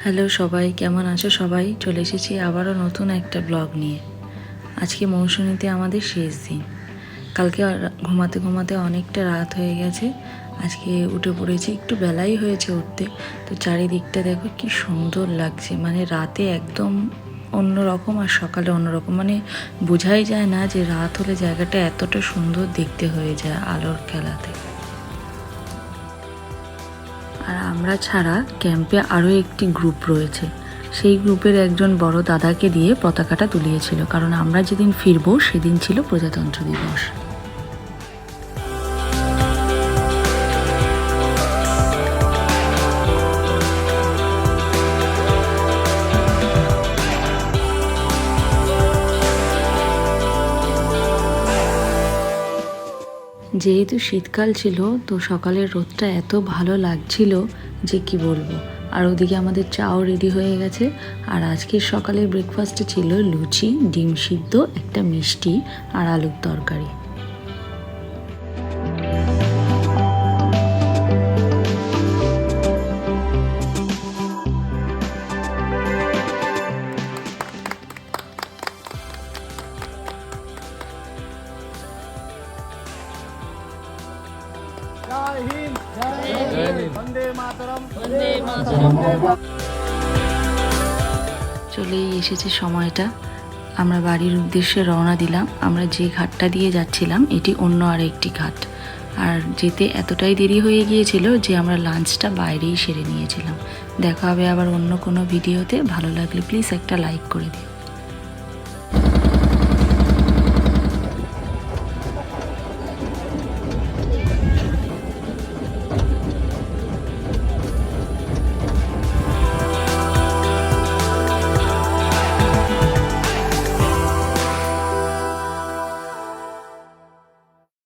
Hello সবাই, কেমন আছো সবাই? চলে এসেছি আবারও নতুন একটা ব্লগ নিয়ে। আজকে মৌসুমীতে আমাদের শেষ দিন। কালকে ঘুমাতে ঘুমাতে অনেকটা রাত হয়ে গেছে। আজকে উঠে পড়েছি, একটু বেলাই হয়েছে উঠতে। তো চারিদিকটা দেখো কি সুন্দর লাগছে, মানে রাতে একদম অন্যরকম আর সকালে অন্যরকম, মানে বোঝাই যায় না যে রাত হলে জায়গাটা এতটা সুন্দর দেখতে হয়ে যায় আলোর খেলাতে। আর আমরা ছাড়া ক্যাম্পে আরও একটি গ্রুপ রয়েছে। সেই গ্রুপের একজন বড় দাদাকে দিয়ে পতাকাটা তুলিয়েছিল, কারণ আমরা যেদিন ফিরবো সেদিন ছিল প্রজাতন্ত্র দিবস। যেহেতু শীতকাল ছিল, তো সকালের রোদটা এত ভালো লাগছিল যে কি বলবো। আর ওদিকে আমাদের চাও রেডি হয়ে গেছে। আর আজকের সকালের ব্রেকফাস্টে ছিল লুচি, ডিম সিদ্ধ, একটা মিষ্টি আর আলুর তরকারি। जय हिंद जय हिंद वंदे मातरम वंदे मातरम। চলেই এসেছে সময়টা, আমরা বাড়ির উদ্দেশ্যে রওনা দিলাম। আমরা যে ঘাটটা দিয়ে যাচ্ছিলাম এটি অন্য আরেকটি ঘাট। আর যেতে এতটাই দেরি হয়ে গিয়েছিল যে আমরা লাঞ্চটা বাইরেই সেরে নিয়েছিলাম। দেখা হবে আবার অন্য কোনো ভিডিওতে। ভালো লাগলে প্লিজ একটা লাইক করে দিও।